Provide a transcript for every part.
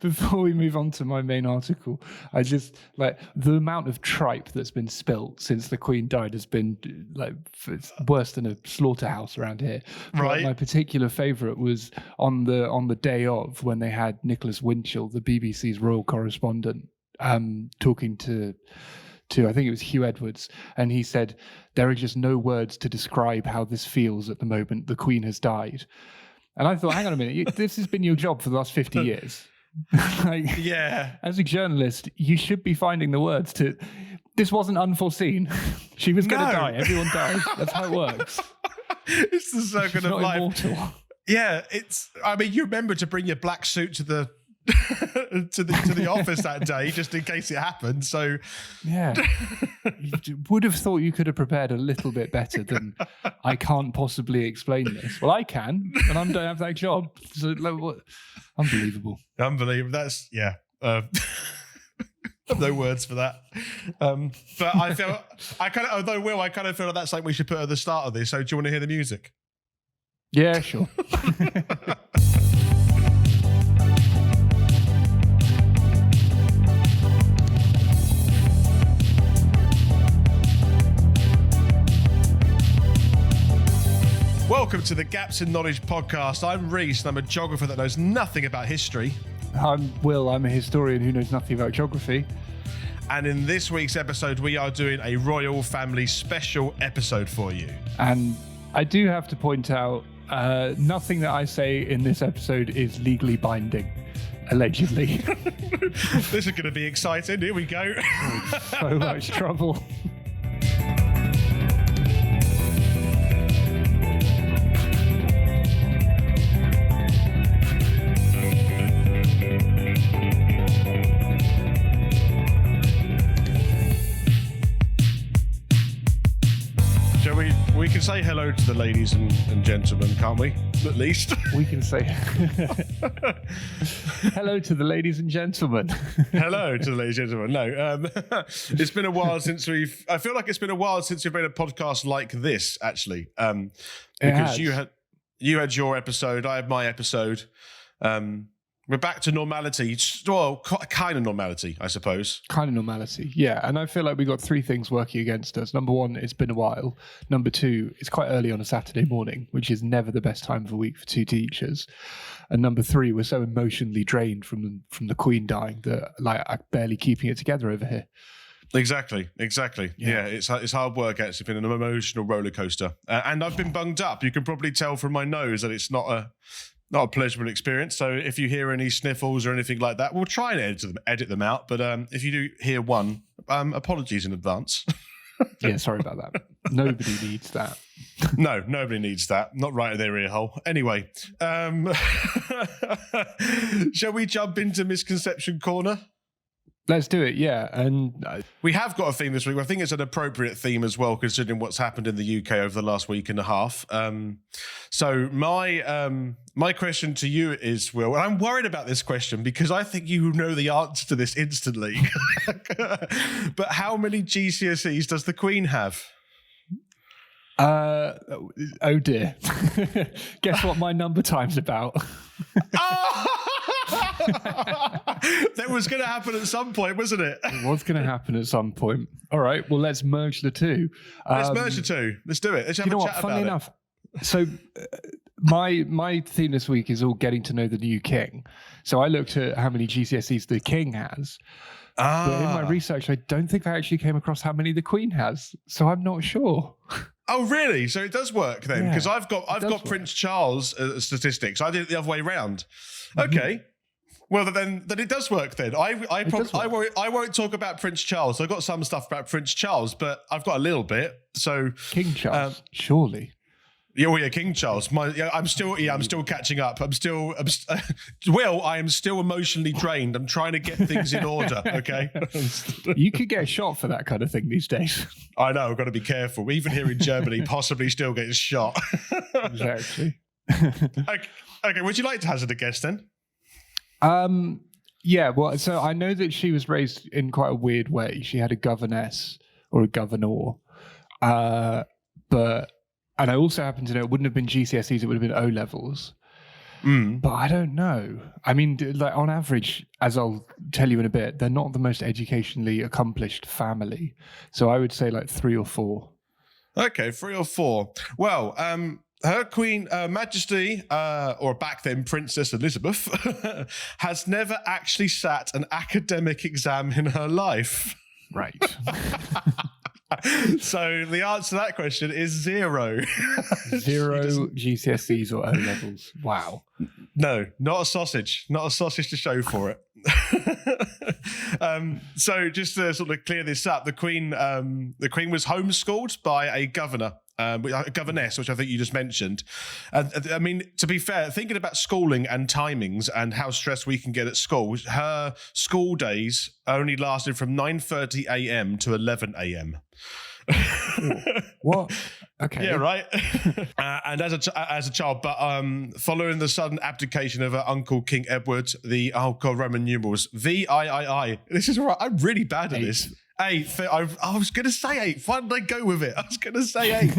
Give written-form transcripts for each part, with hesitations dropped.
Before we move on to my main article, I just the amount of tripe that's been spilt since the Queen died has been it's worse than a slaughterhouse around here. Right. But my particular favourite was on the day of, when they had Nicholas Winchell, the BBC's royal correspondent, talking to I think it was Hugh Edwards, and he said, "There are just no words to describe how this feels at the moment the Queen has died." And I thought, hang on a minute, this has been your job for the last 50 years. Yeah. As a journalist, you should be finding the words to... This wasn't unforeseen. She was going to die. Everyone dies. That's how it works. It's the circle of life. Immortal. Yeah, you remember to bring your black suit to the to the office that day, just in case it happened. So yeah, you would have thought you could have prepared a little bit better than I can't possibly explain this. Well, I can, and I don't have that job. So unbelievable. That's no words for that. But I feel I kind of feel like that's like we should put at the start of this. So do you want to hear the music? Yeah, sure. Welcome to the Gaps in Knowledge podcast. I'm Rhys, and I'm a geographer that knows nothing about history. I'm Will. I'm a historian who knows nothing about geography. And in this week's episode, we are doing a royal family special episode for you. And I do have to point out, nothing that I say in this episode is legally binding, allegedly. This is going to be exciting. Here we go. So much trouble. We can say hello to the ladies and gentlemen, can't we? At least. We can say hello to the ladies and gentlemen. Hello to the ladies and gentlemen. No, it's been a while since I feel like it's been a while since we've made a podcast like this, actually. Because you had your episode, I had my episode. We're back to normality. Well, kind of normality, I suppose. Kind of normality, yeah. And I feel like we got three things working against us. Number one, it's been a while. Number two, it's quite early on a Saturday morning, which is never the best time of the week for two teachers. And number three, we're so emotionally drained from the Queen dying that I'm barely keeping it together over here. Exactly. Yeah, it's hard work. It's been an emotional roller coaster, and I've been bunged up. You can probably tell from my nose that it's not a pleasurable experience. So if you hear any sniffles or anything like that, we'll try and edit them out. But if you do hear one, apologies in advance. Yeah, sorry about that. Nobody needs that. No, nobody needs that. Not right in their ear hole. Anyway, shall we jump into Misconception Corner? Let's do it, yeah. And we have got a theme this week. I think it's an appropriate theme as well, considering what's happened in the UK over the last week and a half. So my question to you is, Will, and I'm worried about this question because I think you know the answer to this instantly. But how many GCSEs does the Queen have? Oh dear. Guess what my number time's about? That was going to happen at some point, wasn't it? It was going to happen at some point. All right, well, let's merge the two. Let's merge the two. Let's do it. Let's have a chat Funnily about enough, so my theme this week is all getting to know the new king. So I looked at how many GCSEs the king has. But in my research, I don't think I actually came across how many the Queen has. So I'm not sure. Oh, really? So it does work then? Because Yeah, I've got Prince Charles statistics. I did it the other way around. Okay. Well, then it does work then. I won't talk about Prince Charles. I've got some stuff about Prince Charles, but I've got a little bit. So King Charles, surely. Yeah, King Charles. I'm still catching up. Will, I am still emotionally drained. I'm trying to get things in order, okay? You could get shot for that kind of thing these days. I know, I've got to be careful. Even here in Germany, possibly still getting shot. Exactly. Okay, would you like to hazard a guess then? Yeah, well, so I know that she was raised in quite a weird way. She had a governess or a governor, and I also happen to know it wouldn't have been GCSEs, it would have been O-levels. But I don't know. I mean, like on average, as I'll tell you in a bit, they're not the most educationally accomplished family. So I would say like 3 or 4. Okay, 3 or 4. Well, her Queen Majesty, or back then Princess Elizabeth, has never actually sat an academic exam in her life. Right. So the answer to that question is 0. 0 GCSEs or O levels. Wow. No, not a sausage. Not a sausage to show for it. So just to sort of clear this up, the Queen was homeschooled by a governess, which I think you just mentioned. I mean, to be fair, thinking about schooling and timings and how stressed we can get at school, her school days only lasted from 9:30 a.m. to 11 a.m. What? Okay. Yeah, right. And as a child, but following the sudden abdication of her uncle King Edward, Roman numerals VIII. This is right. I'm really bad at this. 8. I was going to say 8. Why did I go with it? I was going to say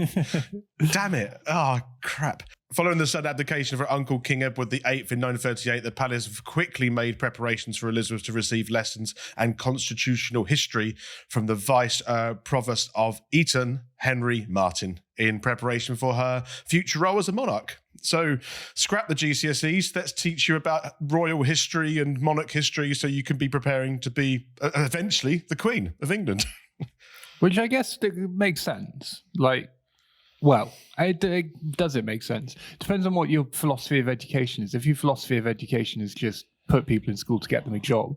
8. Damn it. Oh, crap. Following the sudden abdication of her uncle, King Edward VIII in 938, the palace quickly made preparations for Elizabeth to receive lessons and constitutional history from the Vice Provost of Eton, Henry Martin, in preparation for her future role as a monarch. So scrap the GCSEs. Let's teach you about royal history and monarch history so you can be preparing to be eventually the Queen of England. Which I guess makes sense. Like, well, does it make sense? Depends on what your philosophy of education is. If your philosophy of education is just put people in school to get them a job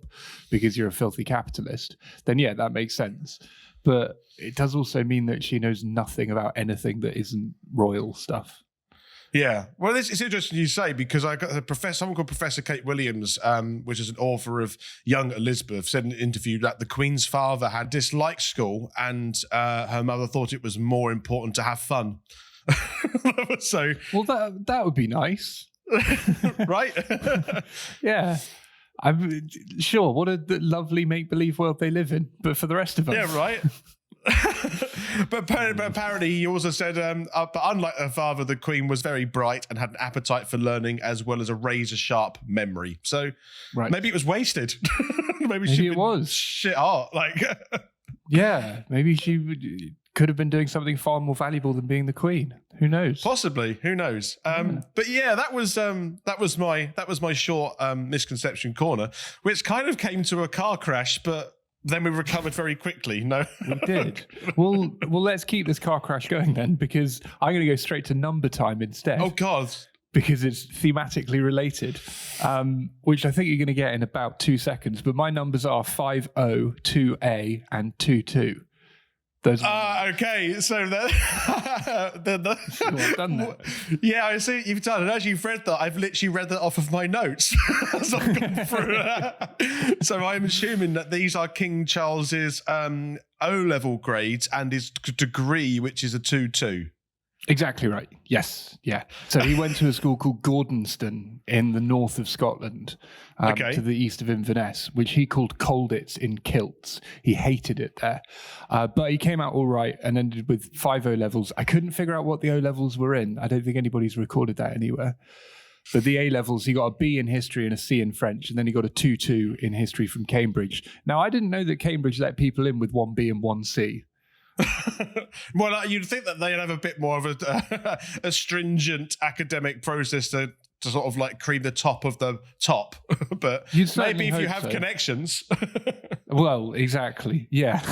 because you're a filthy capitalist, then yeah, that makes sense. But it does also mean that she knows nothing about anything that isn't royal stuff. Yeah, well, it's interesting you say, because I got someone called Professor Kate Williams, which is an author of Young Elizabeth, said in an interview that the Queen's father had disliked school and her mother thought it was more important to have fun. So, well, that would be nice, right? Yeah. I'm sure. What a lovely make-believe world they live in. But for the rest of us, yeah, right. But apparently he also said, but unlike her father, the Queen was very bright and had an appetite for learning as well as a razor-sharp memory. So maybe it was wasted. maybe it was shit art. Like, yeah, maybe she could have been doing something far more valuable than being the Queen. Who knows? Possibly. Who knows? But yeah, that was my short misconception corner, which kind of came to a car crash, but then we recovered very quickly. No, we did. Well, let's keep this car crash going then, because I'm going to go straight to number time instead. Oh God. Because it's thematically related, which I think you're going to get in about 2 seconds. But my numbers are 50, 2A, and 22. Okay. So the I've done that. Yeah, I see what you've done. And as you've read that, I've literally read that off of my notes as I've gone through that. So I'm assuming that these are King Charles's O-level grades and his degree, which is a 2-2. Exactly right. Yes. Yeah. So he went to a school called Gordonston in the north of Scotland, to the east of Inverness, which he called Colditz in kilts. He hated it there. But he came out all right and ended with 5 O-levels. I couldn't figure out what the O-levels were in. I don't think anybody's recorded that anywhere. But the A-levels, he got a B in history and a C in French, and then he got a 2-2 in history from Cambridge. Now, I didn't know that Cambridge let people in with 1 B and 1 C. Well, you'd think that they'd have a bit more of a stringent academic process to sort of like cream the top of the top, but maybe if you have connections. Well, exactly, yeah.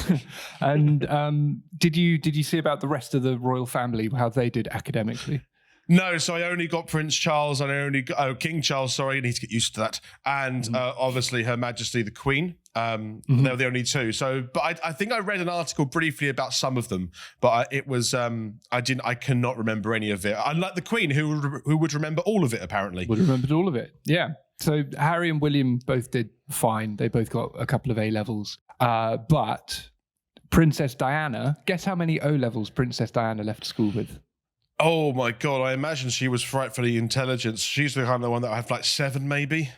And did you see about the rest of the royal family, how they did academically? No, so I only got Prince Charles and I only got King Charles. Sorry, I need to get used to that. And obviously Her Majesty the Queen. They were the only 2. So, but I think I read an article briefly about some of them, but it was I cannot remember any of it. Unlike the Queen, who would remember all of it apparently. Would have remembered all of it. Yeah. So Harry and William both did fine. They both got a couple of A-levels. But Princess Diana, guess how many O-levels Princess Diana left school with? Oh my God, I imagine she was frightfully intelligent. She's the kind of one that I have like 7 maybe.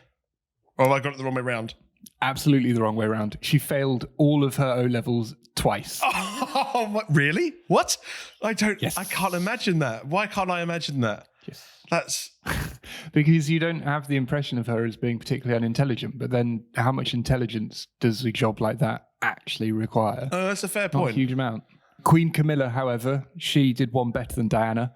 Or have I got it the wrong way around? Absolutely the wrong way around. She failed all of her O-levels twice. Oh, really? What? Yes. I can't imagine that. Why can't I imagine that? Yes. That's because you don't have the impression of her as being particularly unintelligent. But then, how much intelligence does a job like that actually require? Oh, that's a fair Not a point. huge amount. Queen Camilla, however, she did one better than Diana.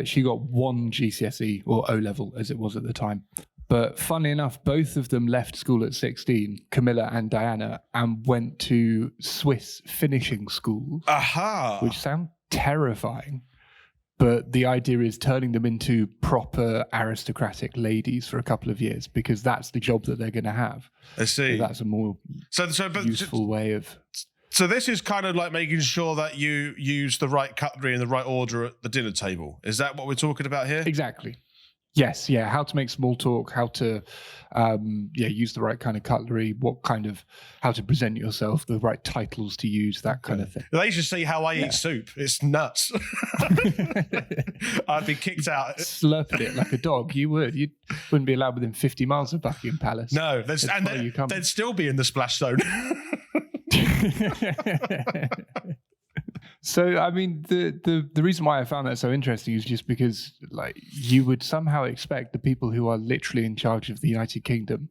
She got one GCSE or O level, as it was at the time. But funnily enough, both of them left school at 16, Camilla and Diana, and went to Swiss finishing schools, Aha. which sound terrifying. But the idea is turning them into proper aristocratic ladies for a couple of years, because that's the job that they're going to have. I see. So that's a more useful way of... So this is kind of like making sure that you use the right cutlery in the right order at the dinner table. Is that what we're talking about here? Exactly. Yes, yeah. How to make small talk, how to use the right kind of cutlery, how to present yourself, the right titles to use, that kind of thing. They should see how I eat soup. It's nuts. I'd be kicked out. Slurping it like a dog. You would. You wouldn't be allowed within 50 miles of Buckingham Palace. No, they'd still be in the splash zone. So, I mean, the reason why I found that so interesting is just because, like, you would somehow expect the people who are literally in charge of the United Kingdom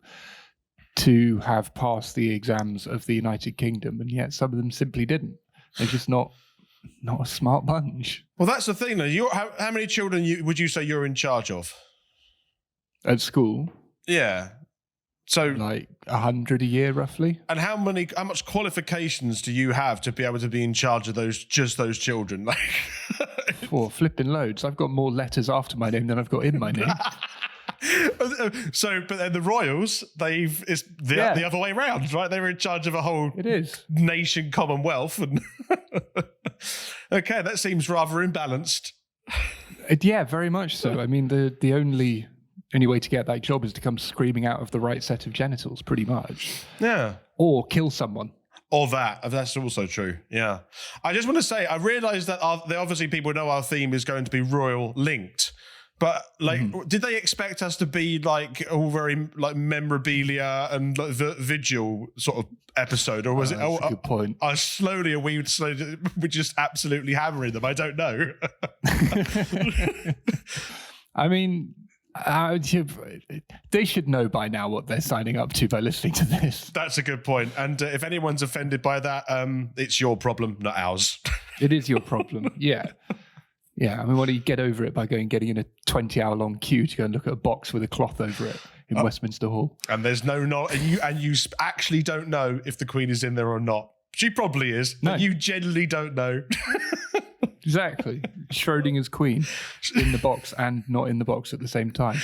to have passed the exams of the United Kingdom, and yet some of them simply didn't. They're just not a smart bunch. Well, that's the thing, though. How many children would you say you're in charge of? At school? Yeah. So, like 100 a year, roughly. And how much qualifications do you have to be able to be in charge of those children? Like, flipping loads. I've got more letters after my name than I've got in my name. So, but then the royals, it's the other way around, right? They were in charge of a whole nation commonwealth, and okay, that seems rather imbalanced. Yeah, very much so. I mean, the only way to get that job is to come screaming out of the right set of genitals, pretty much. Yeah. Or kill someone. Or that's also true. Yeah. I just want to say, I realised that obviously people know our theme is going to be royal linked. But did they expect us to be like all very like memorabilia and like vigil sort of episode, or was it? That's a good point. We're just absolutely hammering them. I don't know. I mean, they should know by now what they're signing up to by listening to this. That's a good point. And if anyone's offended by that, it's your problem, not ours. It is your problem. Yeah. Yeah, I mean, why don't you get over it by getting in a 20-hour-long queue to go and look at a box with a cloth over it in Westminster Hall? And there's you actually don't know if the Queen is in there or not. She probably is, but you generally don't know. Exactly. Schrodinger's Queen in the box and not in the box at the same time.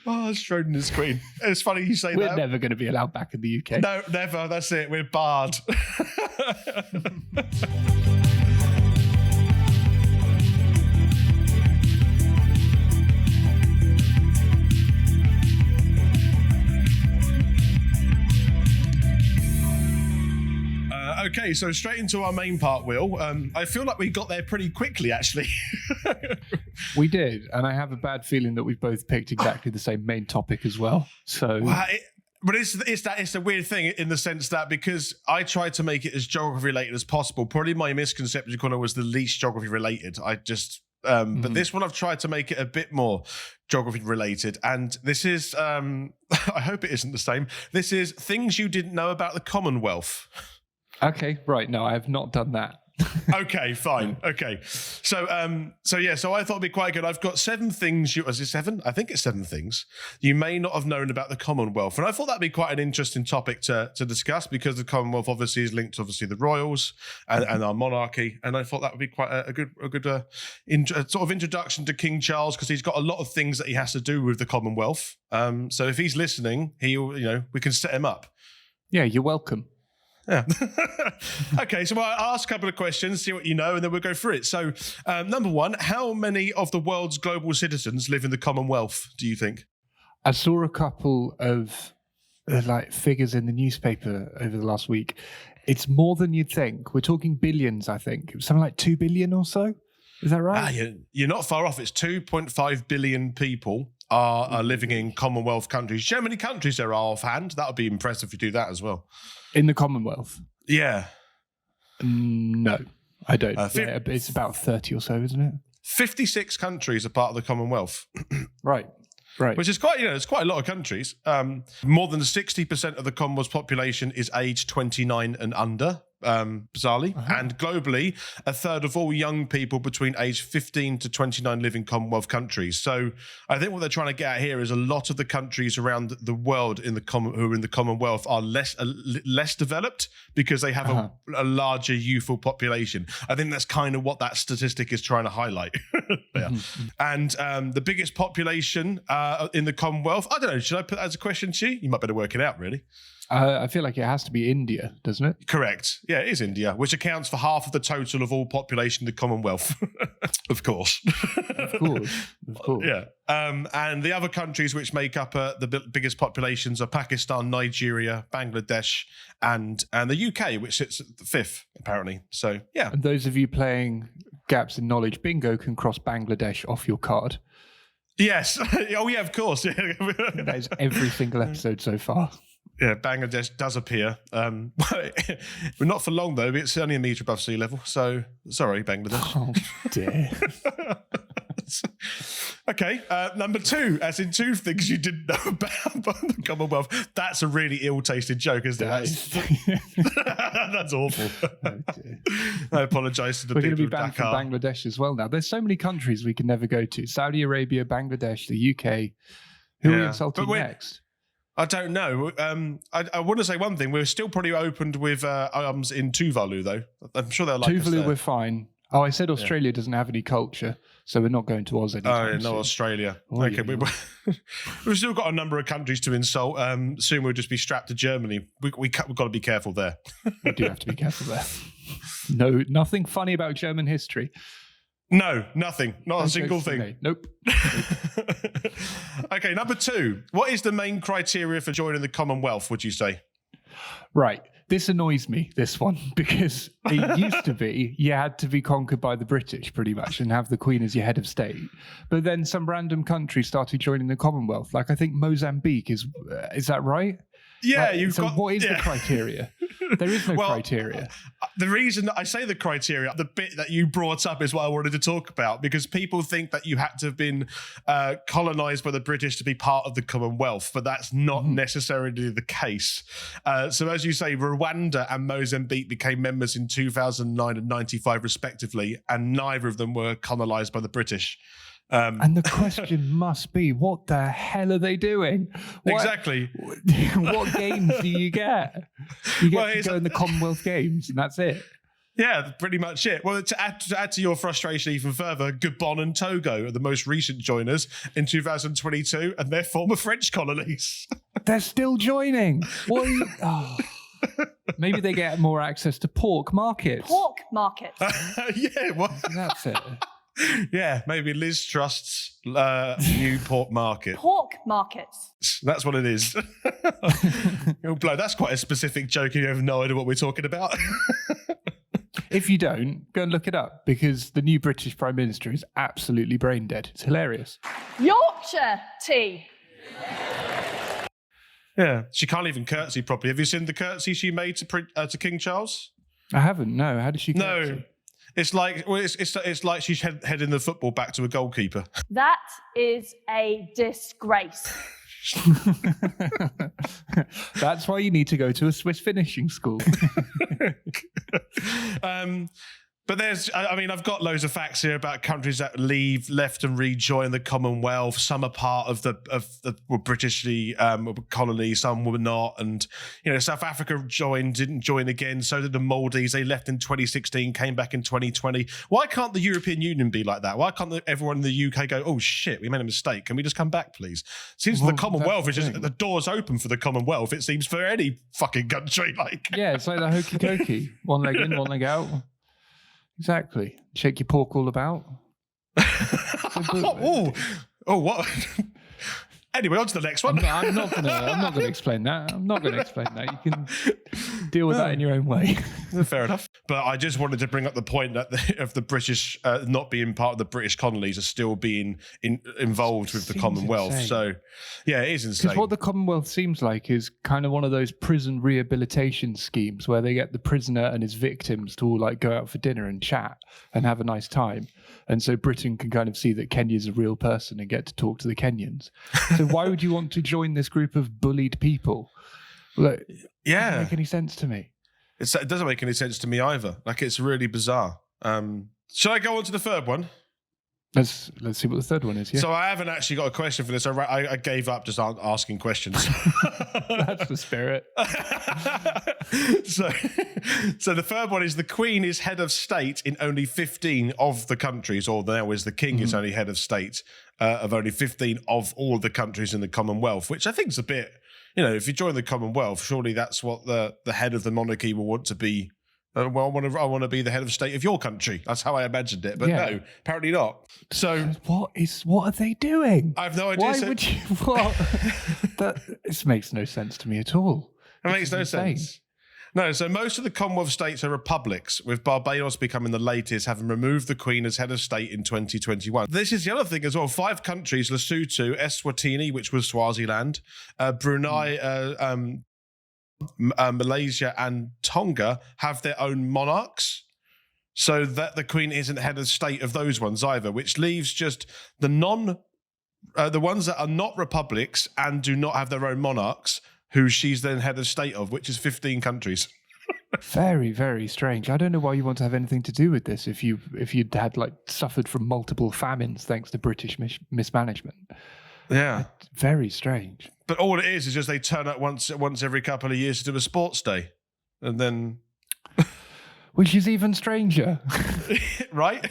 Oh, Schrodinger's Queen. It's funny you say We're that. We're never going to be allowed back in the UK. No, never. That's it. We're barred. Okay, so straight into our main part, Will. I feel like we got there pretty quickly, actually. We did, and I have a bad feeling that we've both picked exactly the same main topic as well. So, but it's a weird thing in the sense that because I tried to make it as geography related as possible, probably my misconception Connor was the least geography related. But this one I've tried to make it a bit more geography related, and this is I hope it isn't the same. This is things you didn't know about the Commonwealth. Okay, right. No, I have not done that. Okay, fine. Okay. So I thought it'd be quite good. I've got 7 things. Is it 7? I think it's 7 things you may not have known about the Commonwealth. And I thought that'd be quite an interesting topic to discuss because the Commonwealth obviously is linked to obviously the royals and our monarchy. And I thought that would be quite a good sort of introduction to King Charles because he's got a lot of things that he has to do with the Commonwealth. So if he's listening, we can set him up. Yeah, you're welcome. Yeah. Okay, so I'll ask a couple of questions, see what you know, and then we'll go through it. So, number 1, how many of the world's global citizens live in the Commonwealth, do you think? I saw a couple of figures in the newspaper over the last week. It's more than you'd think. We're talking billions, I think. It was something like 2 billion or so. Is that right? You're not far off. It's 2.5 billion people are living in Commonwealth countries. Do you know how many countries there are offhand? That would be impressive if you do that as well. In the Commonwealth? Yeah. No, I don't. It's about 30 or so, isn't it? 56 countries are part of the Commonwealth. Right. Right. Which is quite, it's quite a lot of countries. More than 60% of the Commonwealth's population is aged 29 and under, bizarrely. And globally, a third of all young people between age 15 to 29 live in Commonwealth countries. So I think what they're trying to get at here is a lot of the countries around the world who are in the Commonwealth are less developed because they have a larger youthful population. I think that's kind of what that statistic is trying to highlight. And the biggest population in the Commonwealth, I don't know, should I put that as a question to you? You might better work it out, really. I feel like it has to be India, doesn't it? Correct. Yeah, it is India, which accounts for half of the total of all population in the Commonwealth. Of course. Of course. Yeah. And the other countries which make up the biggest populations are Pakistan, Nigeria, Bangladesh, and the UK, which sits at the 5th, apparently. So, yeah. And those of you playing Gaps in Knowledge Bingo can cross Bangladesh off your card. Yes. Oh, yeah, of course. That is every single episode so far. Yeah, Bangladesh does appear. But not for long, though. It's only a metre above sea level. So, sorry, Bangladesh. Oh, dear. Okay, number 2, as in 2 things you didn't know about the Commonwealth. That's a really ill-tasted joke, isn't it? That's awful. Oh, dear. I apologise to the We're people going to be of banned Dakar. from Bangladesh as well now. There's so many countries we can never go to. Saudi Arabia, Bangladesh, the UK. Who are we insulting next? I don't know. I want to say one thing. We're still probably opened with arms in Tuvalu, though. I'm sure they'll like us Tuvalu, there. we're fine. Oh, I said Australia doesn't have any culture, so we're not going to Oz anytime Oh, no, soon. Australia. Oh, Okay, yeah. we've still got a number of countries to insult. Soon we'll just be strapped to Germany. We've got to be careful there. We do have to be careful there. No, nothing funny about German history. No, nothing. Not No a single jokes from thing. me. Nope. Okay, number 2. What is the main criteria for joining the Commonwealth, would you say? Right. This annoys me, this one, because it used to be you had to be conquered by the British pretty much and have the Queen as your head of state. But then some random country started joining the Commonwealth. Like I think Mozambique is that right? Yeah, What is the criteria? There is no criteria. The reason I say the criteria, the bit that you brought up is what I wanted to talk about, because people think that you had to have been colonized by the British to be part of the Commonwealth, but that's not necessarily the case. So as you say, Rwanda and Mozambique became members in 2009 and 95 respectively, and neither of them were colonized by the British. And the question must be, what the hell are they doing? Exactly. What games do you get? You get to go in the Commonwealth Games, and that's it. Yeah, pretty much it. Well, to add to your frustration even further, Gabon and Togo are the most recent joiners in 2022, and they're former French colonies. They're still joining. What? Maybe they get more access to pork markets. Pork markets. Yeah, well, that's it. Yeah, maybe Liz trusts new pork market. Pork markets. That's what it is. Oh, blow, that's quite a specific joke. You have no idea what we're talking about. If you don't, go and look it up, because the new British Prime Minister is absolutely brain dead. It's hilarious. Yorkshire tea. Yeah, she can't even curtsy properly. Have you seen the curtsy she made to King Charles? I haven't. No, how did she? No, it's like it's like she's heading the football back to a goalkeeper. That is a disgrace. That's why you need to go to a Swiss finishing school. But I've got loads of facts here about countries that left and rejoin the Commonwealth. Some are part of the British colony, some were not. And, South Africa didn't join again. So did the Maldives. They left in 2016, came back in 2020. Why can't the European Union be like that? Why can't everyone in the UK go, oh shit, we made a mistake. Can we just come back, please? Since the Commonwealth is just, the door's open for the Commonwealth, it seems, for any fucking country. Yeah, it's like the hokey cokey. One leg in, one leg out. Exactly. Shake your pork all about. Oh, what? Anyway, on to the next one. I'm not gonna explain that. You can deal with that in your own way. Fair enough. But I just wanted to bring up the point that of the British not being part of the British colonies are still being involved with the Commonwealth. Insane. So, yeah, it is insane. Because what the Commonwealth seems like is kind of one of those prison rehabilitation schemes where they get the prisoner and his victims to all like go out for dinner and chat and have a nice time. And so Britain can kind of see that Kenya's a real person and get to talk to the Kenyans. So why would you want to join this group of bullied people? Like, it doesn't make any sense to me. It doesn't make any sense to me either. Like, it's really bizarre. Shall I go on to the third one? Let's see what the third one is. Yeah. So I haven't actually got a question for this. I gave up just asking questions. That's the spirit. So the third one is the Queen is head of state in only 15 of the countries, or now is the King is only head of state of only 15 of all the countries in the Commonwealth, which I think is a bit, if you join the Commonwealth, surely that's what the head of the monarchy will want to be. Well, I want to be the head of state of your country. That's how I imagined it, but no, apparently not. So what are they doing? I have no idea. Why would you? What? This makes no sense to me at all. It makes no sense. No, so most of the Commonwealth states are republics, with Barbados becoming the latest, having removed the Queen as head of state in 2021. This is the other thing as well. 5 countries, Lesotho, Eswatini, which was Swaziland, Brunei, Malaysia and Tonga have their own monarchs, so that the Queen isn't head of state of those ones either, which leaves just the ones that are not republics and do not have their own monarchs, who she's then head of state of, which is 15 countries. Very, very strange. I don't know why you want to have anything to do with this if you'd had suffered from multiple famines thanks to British mismanagement. Yeah, very strange. But all it is just they turn up once every couple of years to do a sports day, and then, which is even stranger, right?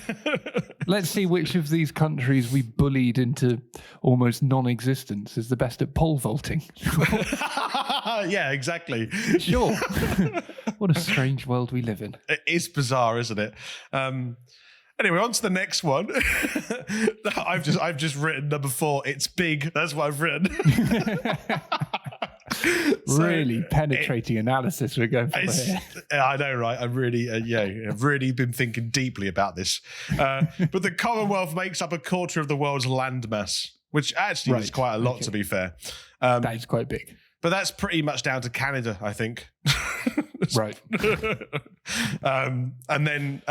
Let's see which of these countries we bullied into almost non-existence is the best at pole vaulting. Yeah, exactly. Sure. What a strange world we live in. It is bizarre, isn't it? Anyway, on to the next one. I've just written number 4. It's big. That's what I've written. Really penetrating analysis we're going for here. I know, right? I've really been thinking deeply about this. But the Commonwealth makes up a quarter of the world's landmass, which actually is quite a lot, to be fair. That is quite big. But that's pretty much down to Canada, I think. Right. And then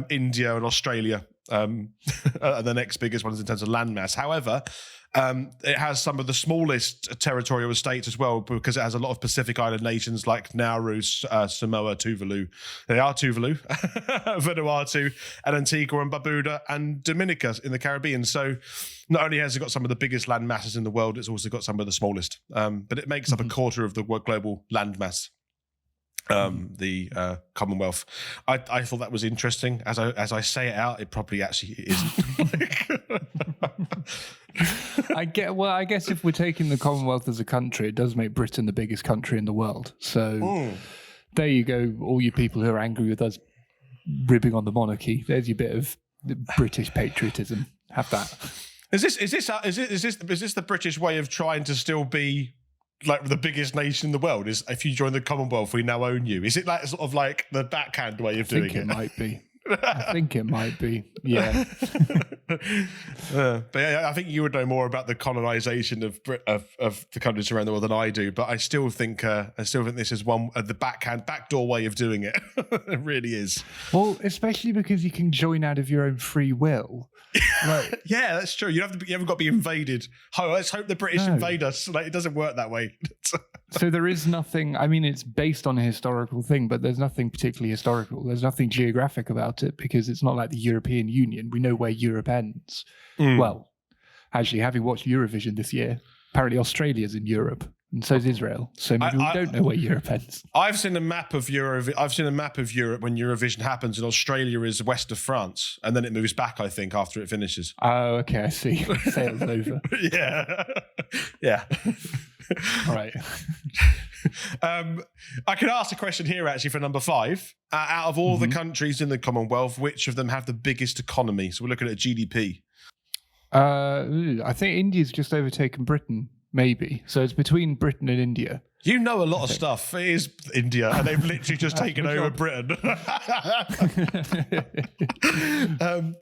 India and Australia are the next biggest ones in terms of landmass. However, it has some of the smallest territorial states as well, because it has a lot of Pacific Island nations like Nauru, Samoa, Tuvalu. They are Tuvalu, Vanuatu, and Antigua and Barbuda and Dominica in the Caribbean. So not only has it got some of the biggest land masses in the world, it's also got some of the smallest. But it makes up a quarter of the global land mass. The Commonwealth. I thought that was interesting. As I say it out, it probably actually isn't. I guess if we're taking the Commonwealth as a country, it does make Britain the biggest country in the world. So there you go, all you people who are angry with us ribbing on the monarchy. There's your bit of British patriotism. Have that. Is this the British way of trying to still be like the biggest nation in the world? Is if you join the Commonwealth, we now own you? Is it like sort of like the backhand way of doing it? It might be. I think it might be. Yeah. But yeah, I think you would know more about the colonization of the countries around the world than I do. But I still think this is one the backdoor way of doing it. It really is. Well, especially because you can join out of your own free will. Like, yeah, that's true. You haven't got to be invaded. Oh, let's hope the British invade us. Like, it doesn't work that way. So there is nothing. I mean, it's based on a historical thing, but there's nothing particularly historical. There's nothing geographic about it because it's not like the European Union. We know where Europe ends. Well, actually, having watched Eurovision this year, apparently Australia's in Europe. And so is Israel. So maybe we don't know where Europe ends. I've seen a map of Europe when Eurovision happens, and Australia is west of France, and then it moves back, I think, after it finishes. Oh, okay, I see. Sail's over. Yeah. All right. I could ask a question here actually for number 5. Out of all the countries in the Commonwealth, which of them have the biggest economy? So we're looking at GDP. I think India's just overtaken Britain. maybe. So it's between Britain and India. You know a lot of stuff. It is India, and they've literally just taken over Britain.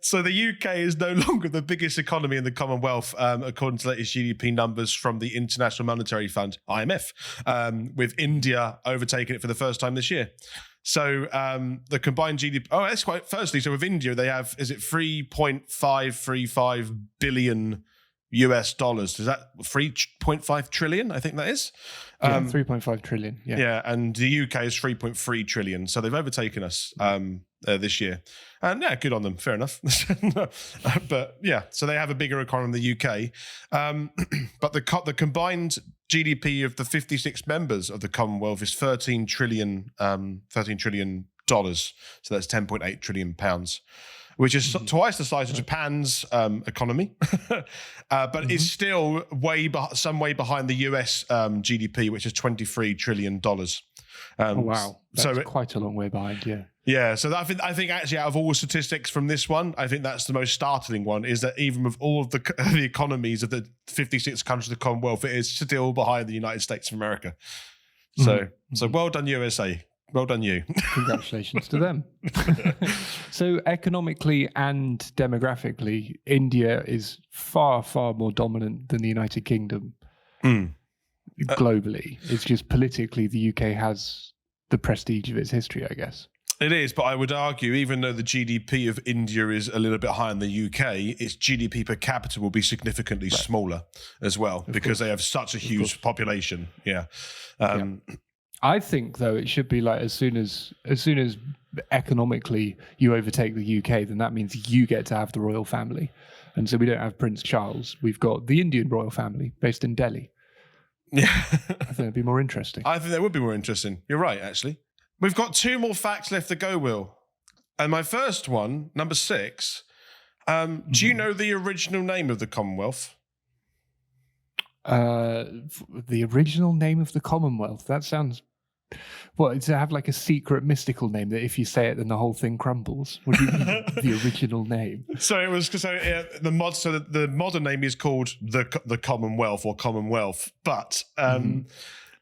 So the UK is no longer the biggest economy in the Commonwealth, according to latest GDP numbers from the International Monetary Fund, IMF, with India overtaking it for the first time this year. So the combined GDP. Oh, that's quite. Firstly, so with India, they have, is it 3.535 billion US dollars? Is that 3.5 trillion? I think that is. 3.5 trillion. Yeah. Yeah, and the UK is 3.3 trillion. So they've overtaken us this year. And yeah, good on them. Fair enough. But yeah, so they have a bigger economy than the UK. But the combined GDP of the 56 members of the Commonwealth is $13 trillion. So that's 10.8 trillion pounds, which is twice the size of Japan's economy, but it's still some way behind the US GDP, which is $23 trillion. Oh, wow. That's quite a long way behind, yeah. Yeah, so I think actually out of all statistics from this one, I think that's the most startling one, is that even with all of the economies of the 56 countries of the Commonwealth, it is still behind the United States of America. So well done, USA. Well done, you. Congratulations to them. So economically and demographically, India is far, far more dominant than the United Kingdom globally. It's just politically, the UK has the prestige of its history, I guess. It is, but I would argue, even though the GDP of India is a little bit higher than the UK, its GDP per capita will be significantly smaller as well, because they have such a huge population. Yeah. I think, though, it should be like as soon as economically you overtake the UK, then that means you get to have the royal family. And so we don't have Prince Charles. We've got the Indian royal family based in Delhi. Yeah. I think it'd be more interesting. I think that would be more interesting. You're right, actually. We've got 2 more facts left to go, Will. And my first one, number 6, do you know the original name of the Commonwealth? The original name of the Commonwealth? That sounds... What, to have like a secret mystical name that if you say it, then the whole thing crumbles? What do you mean, the original name? So it was the modern name is called the Commonwealth or Commonwealth, but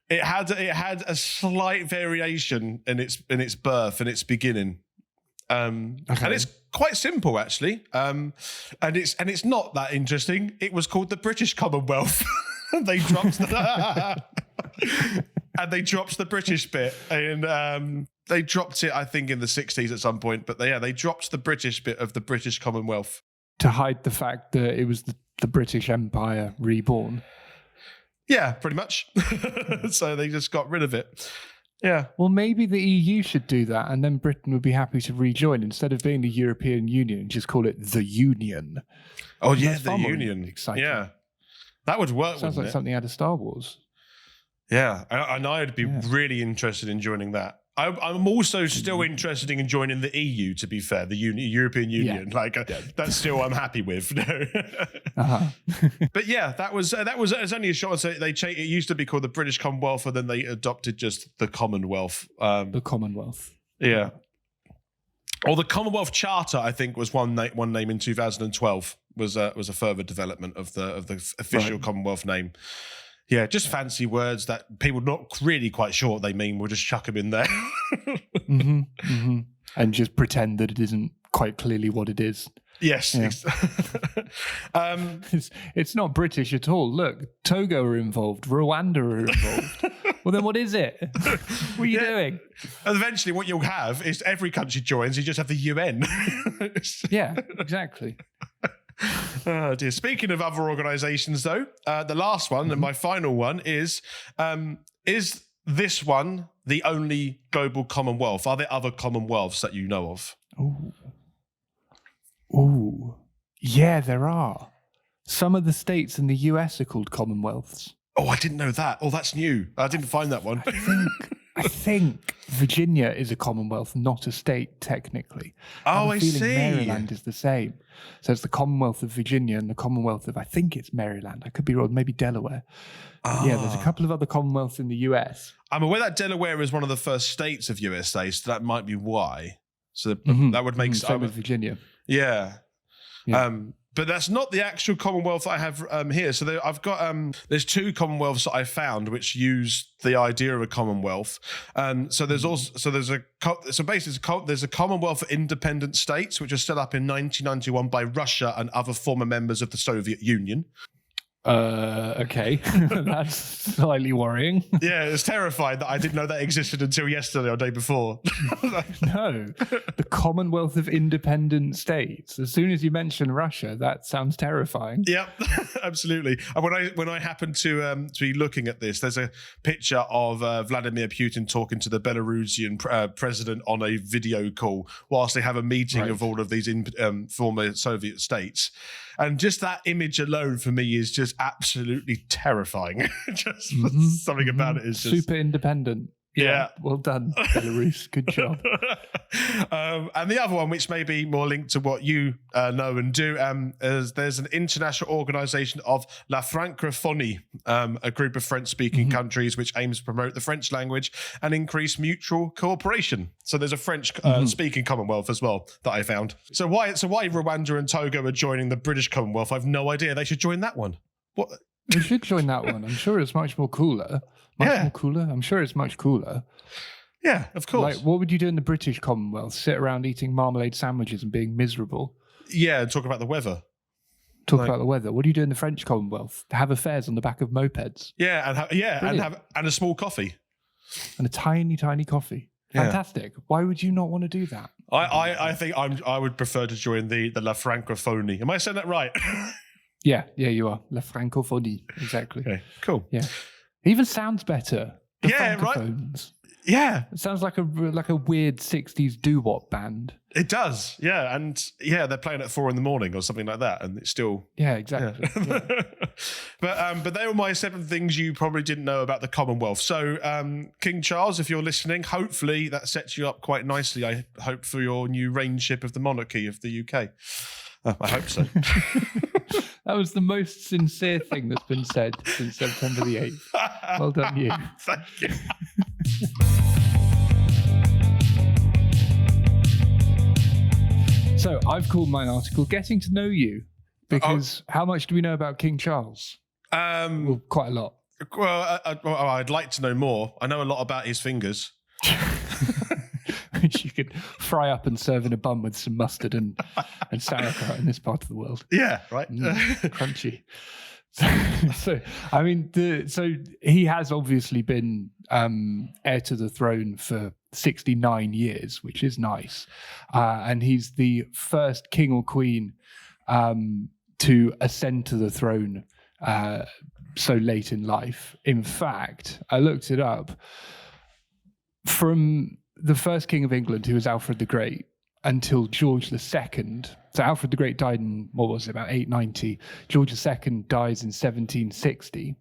it had a slight variation in its birth and its beginning, and it's quite simple actually, and it's not that interesting. It was called the British Commonwealth. They dropped and they dropped the British bit, and they dropped it, I think, in the 60s at some point. But they dropped the British bit of the British Commonwealth to hide the fact that it was the British Empire reborn. Yeah, pretty much. So they just got rid of it. Yeah. Well, maybe the EU should do that, and then Britain would be happy to rejoin instead of being the European Union. Just call it the Union. Oh yeah, the Union. Exciting. Yeah, that would work. Sounds like something out of Star Wars. Yeah, and I'd be really interested in joining that. I'm also still interested in joining the EU, to be fair, the European Union. Yeah. That's still I'm happy with. But yeah, that was it's only a short. So it used to be called the British Commonwealth, and then they adopted just the Commonwealth. The Commonwealth. Yeah. Or the Commonwealth Charter, I think, was one name in 2012. Was a further development of the official Commonwealth name. Yeah, just fancy words that people not really quite sure what they mean. We'll just chuck them in there. And just pretend that it isn't quite clearly what it is. Yes. Yeah. It's not British at all. Look, Togo are involved. Rwanda are involved. Well, then what is it? What are you doing? And eventually what you'll have is every country joins. You just have the UN. Yeah, exactly. Oh dear. Speaking of other organisations, though, the last one and my final one is this one the only global Commonwealth? Are there other Commonwealths that you know of? Ooh. Yeah, there are. Some of the states in the US are called Commonwealths. Oh, I didn't know that. Oh, that's new. I didn't find that one. I think Virginia is a Commonwealth, not a state, technically. Oh, I see. Maryland is the same. So it's the Commonwealth of Virginia and the Commonwealth of, I think it's Maryland. I could be wrong, maybe Delaware. Yeah, there's a couple of other Commonwealths in the US. I'm aware that Delaware is one of the first states of USA, so that might be why. So that would make sense. Same with Virginia. Yeah. But that's not the actual Commonwealth I have here. So I've got there's two Commonwealths that I found which use the idea of a Commonwealth. So there's a Commonwealth of Independent States which are set up in 1991 by Russia and other former members of the Soviet Union. Okay, that's slightly worrying. Yeah, it's terrifying that I didn't know that existed until yesterday or the day before. No, the Commonwealth of Independent States. As soon as you mention Russia, that sounds terrifying. Yep, absolutely. And when I happen to be looking at this, there's a picture of Vladimir Putin talking to the Belarusian president on a video call whilst they have a meeting of all of these former Soviet states. And just that image alone for me is just absolutely terrifying. Just something about it is just super independent. Yeah. Well done, Belarus. Good job. And the other one, which may be more linked to what you know and do, is there's an international organisation of La Francophonie, a group of French-speaking countries which aims to promote the French language and increase mutual cooperation. So there's a French-speaking Commonwealth as well that I found. So why Rwanda and Togo are joining the British Commonwealth? I've no idea. They should join that one. What? We should join that one. I'm sure it's much more cooler. More cooler? I'm sure it's much cooler. Yeah, of course. Like, what would you do in the British Commonwealth? Sit around eating marmalade sandwiches and being miserable? Yeah, and talk about the weather. Talk about the weather. What do you do in the French Commonwealth? Have affairs on the back of mopeds. Yeah, and a small coffee. And a tiny, tiny coffee. Fantastic. Why would you not want to do that? I think I would prefer to join the La Francophonie. Am I saying that right? Yeah, you are. La Francophonie. Exactly. Okay, cool. Yeah. It even sounds better. The Francophones. Right. Yeah. It sounds like a weird 60s doo-wop band. It does. Yeah. And they're playing at 4 a.m. or something like that. And it's still. Yeah, exactly. Yeah. But they were my 7 things you probably didn't know about the Commonwealth. So King Charles, if you're listening, hopefully that sets you up quite nicely. I hope for your new reignship of the monarchy of the UK. I hope so. That was the most sincere thing that's been said since September the 8th. Well done, you. Thank you. So I've called my article Getting to Know You, because how much do we know about King Charles? Well, quite a lot. Well, I'd like to know more. I know a lot about his fingers. Which you could fry up and serve in a bun with some mustard and sauerkraut in this part of the world. Yeah, right. Crunchy. So he has obviously been heir to the throne for 69 years, which is nice. And he's the first king or queen to ascend to the throne so late in life. In fact, I looked it up. From the first king of England, who was Alfred the Great, until George II. So Alfred the Great died in, about 890. George II dies in 1760.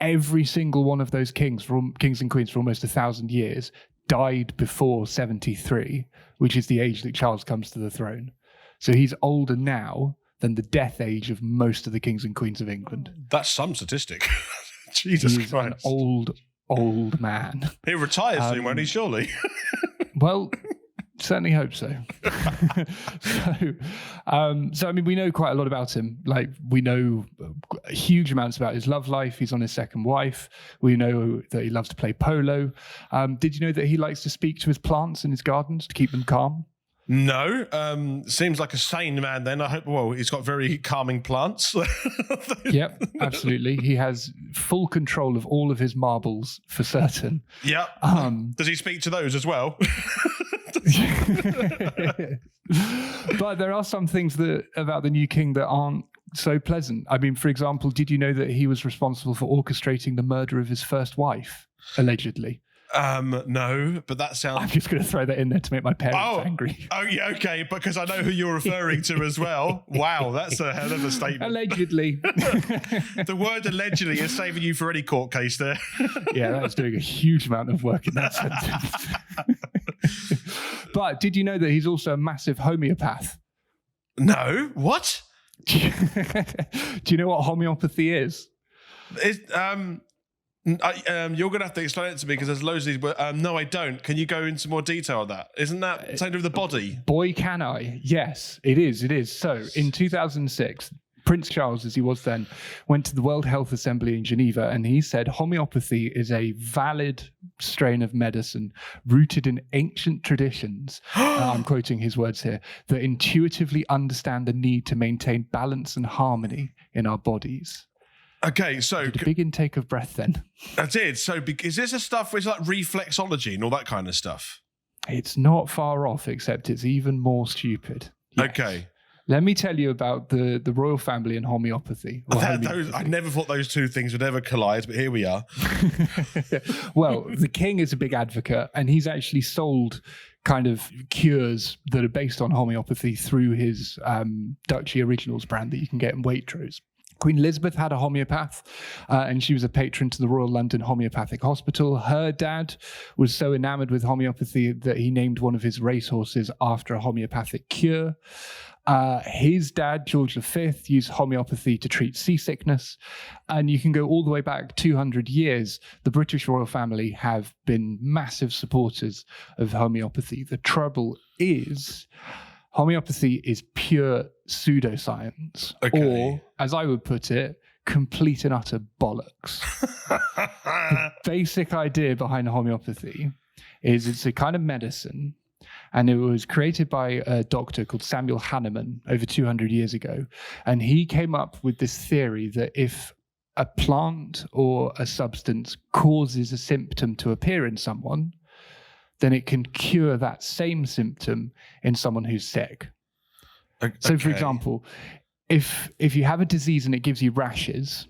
Every single one of those kings and queens for almost 1,000 years died before 73, which is the age that Charles comes to the throne. So he's older now than the death age of most of the kings and queens of England. That's some statistic. Jesus He's Christ. An old man. He'll retire soon, won't he, surely? Well, certainly hope so. So I mean, we know quite a lot about him. Like, we know huge amounts about his love life. He's on his second wife. We know that he loves to play polo. Did you know that he likes to speak to his plants in his gardens to keep them calm? No, seems like a sane man then. I hope, he's got very calming plants. Yep, absolutely. He has full control of all of his marbles for certain. Yep. Does he speak to those as well? But there are some things about the new king that aren't so pleasant. I mean, for example, did you know that he was responsible for orchestrating the murder of his first wife, allegedly? No, but that sounds... I'm just going to throw that in there to make my parents angry. Oh, yeah, okay, because I know who you're referring to as well. Wow, that's a hell of a statement. Allegedly. The word allegedly is saving you for any court case there. Yeah, that's doing a huge amount of work in that sentence. But did you know that he's also a massive homeopath? No, what? Do you know what homeopathy is? You're going to have to explain it to me because there's loads of these. But no, I don't. Can you go into more detail on that? Isn't that something to do with the body? Boy, can I. Yes, it is. It is. So in 2006, Prince Charles, as he was then, went to the World Health Assembly in Geneva, and he said homeopathy is a valid strain of medicine rooted in ancient traditions, I'm quoting his words here, that intuitively understand the need to maintain balance and harmony in our bodies. Okay, so... Did a big intake of breath then. I did. So is this a stuff which is like reflexology and all that kind of stuff? It's not far off, except it's even more stupid. Yes. Okay. Let me tell you about the royal family and homeopathy. I never thought those two things would ever collide, but here we are. Well, the king is a big advocate, and he's actually sold kind of cures that are based on homeopathy through his Duchy Originals brand that you can get in Waitrose. Queen Elizabeth had a homeopath, and she was a patron to the Royal London Homeopathic Hospital. Her dad was so enamored with homeopathy that he named one of his racehorses after a homeopathic cure. His dad, George V, used homeopathy to treat seasickness. And you can go all the way back 200 years. The British royal family have been massive supporters of homeopathy. The trouble is, homeopathy is pure pseudoscience. Okay. Or, as I would put it, complete and utter bollocks. The basic idea behind homeopathy is it's a kind of medicine, and it was created by a doctor called Samuel Hahnemann over 200 years ago. And he came up with this theory that if a plant or a substance causes a symptom to appear in someone, then it can cure that same symptom in someone who's sick. Okay. So, for example, if you have a disease and it gives you rashes,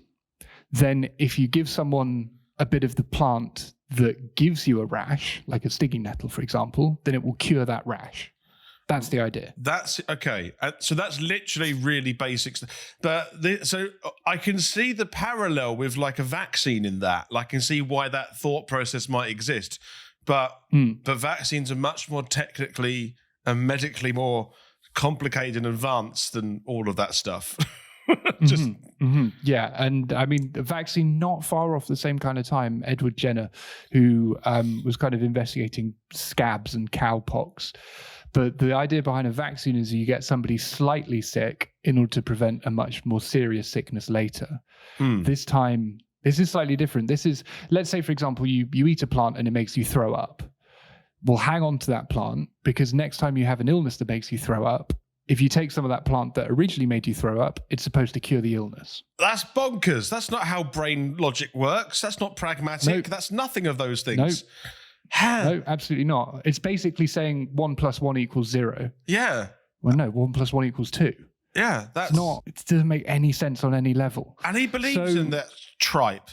then if you give someone a bit of the plant that gives you a rash, like a stinging nettle, for example, then it will cure that rash. That's the idea. That's okay. So that's literally really basic. So I can see the parallel with like a vaccine in that. Like, I can see why that thought process might exist. But vaccines are much more technically and medically more complicated and advanced than all of that stuff. Yeah, and I mean, the vaccine not far off the same kind of time. Edward Jenner, who was kind of investigating scabs and cowpox. But the idea behind a vaccine is you get somebody slightly sick in order to prevent a much more serious sickness later. This time, this is slightly different. This is, let's say, for example, you eat a plant and it makes you throw up. Well, hang on to that plant, because next time you have an illness that makes you throw up, if you take some of that plant that originally made you throw up, it's supposed to cure the illness. That's bonkers. That's not how brain logic works. That's not pragmatic. Nope. That's nothing of those things. No, absolutely not. It's basically saying 1 + 1 = 0. Yeah. Well, no, 1 + 1 = 2. Yeah, that's It's not. It doesn't make any sense on any level. And he believes in that tripe.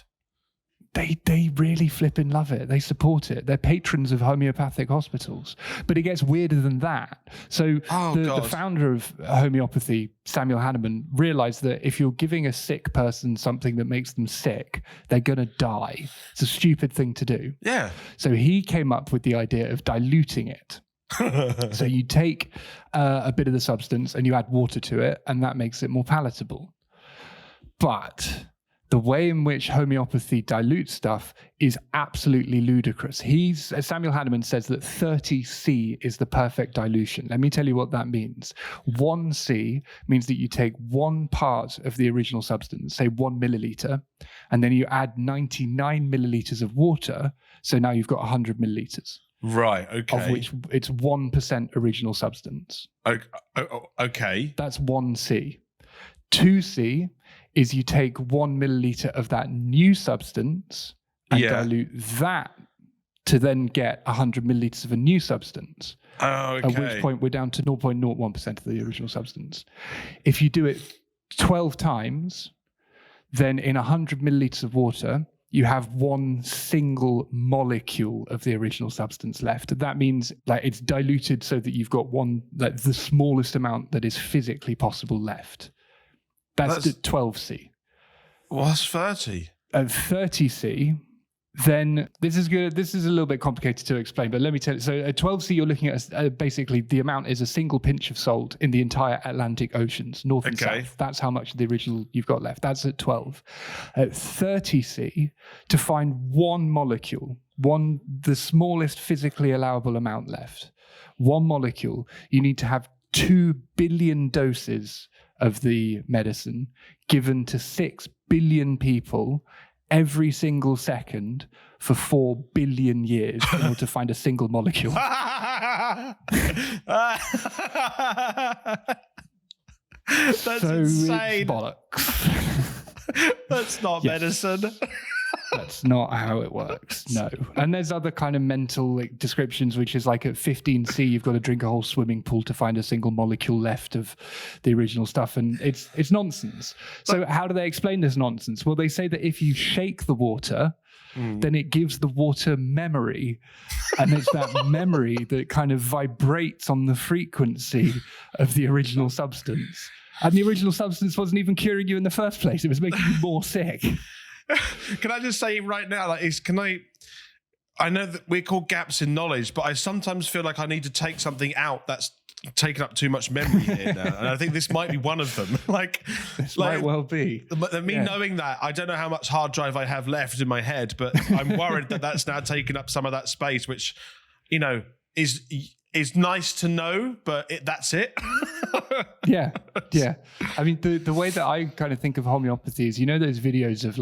They really flipping love it. They support it. They're patrons of homeopathic hospitals. But it gets weirder than that. So the founder of homeopathy, Samuel Hahnemann, realized that if you're giving a sick person something that makes them sick, they're going to die. It's a stupid thing to do. Yeah. So he came up with the idea of diluting it. So you take a bit of the substance and you add water to it, and that makes it more palatable. But the way in which homeopathy dilutes stuff is absolutely ludicrous. Samuel Hahnemann says that 30C is the perfect dilution. Let me tell you what that means. 1C means that you take 1 part of the original substance, say 1 milliliter, and then you add 99 milliliters of water. So now you've got 100 milliliters. Right, okay. Of which it's 1% original substance. Okay. That's 1C. 2C is you take 1 milliliter of that new substance and dilute that to then get 100 milliliters of a new substance. Oh, okay. At which point we're down to 0.01% of the original substance. If you do it 12 times, then in 100 milliliters of water, you have 1 single molecule of the original substance left. That means like it's diluted so that you've got the smallest amount that is physically possible left. That's 12C. What's 30? 30C then this is good. This is a little bit complicated to explain, but let me tell you. So at 12C, you're looking at basically the amount is a single pinch of salt in the entire Atlantic Oceans, north and south. That's how much of the original you've got left. That's at 12. At 30C, to find one molecule, the smallest physically allowable amount left, one molecule, you need to have 2 billion doses of the medicine given to 6 billion people every single second for 4 billion years in order to find a single molecule. That's so insane. It's bollocks. That's not medicine. That's not how it works. No. And there's other kind of mental descriptions, which is like at 15C, you've got to drink a whole swimming pool to find a single molecule left of the original stuff. And it's nonsense. So how do they explain this nonsense? Well, they say that if you shake the water, then it gives the water memory. And it's that memory that kind of vibrates on the frequency of the original substance. And the original substance wasn't even curing you in the first place. It was making you more sick. Can I just say right now, I know that we're called gaps in knowledge, but I sometimes feel like I need to take something out that's taken up too much memory here now. And I think this might be one of them. This might well be. Knowing that, I don't know how much hard drive I have left in my head, but I'm worried that that's now taken up some of that space, which, is nice to know, but that's it. Yeah. I mean, the way that I kind of think of homeopathy is, those videos of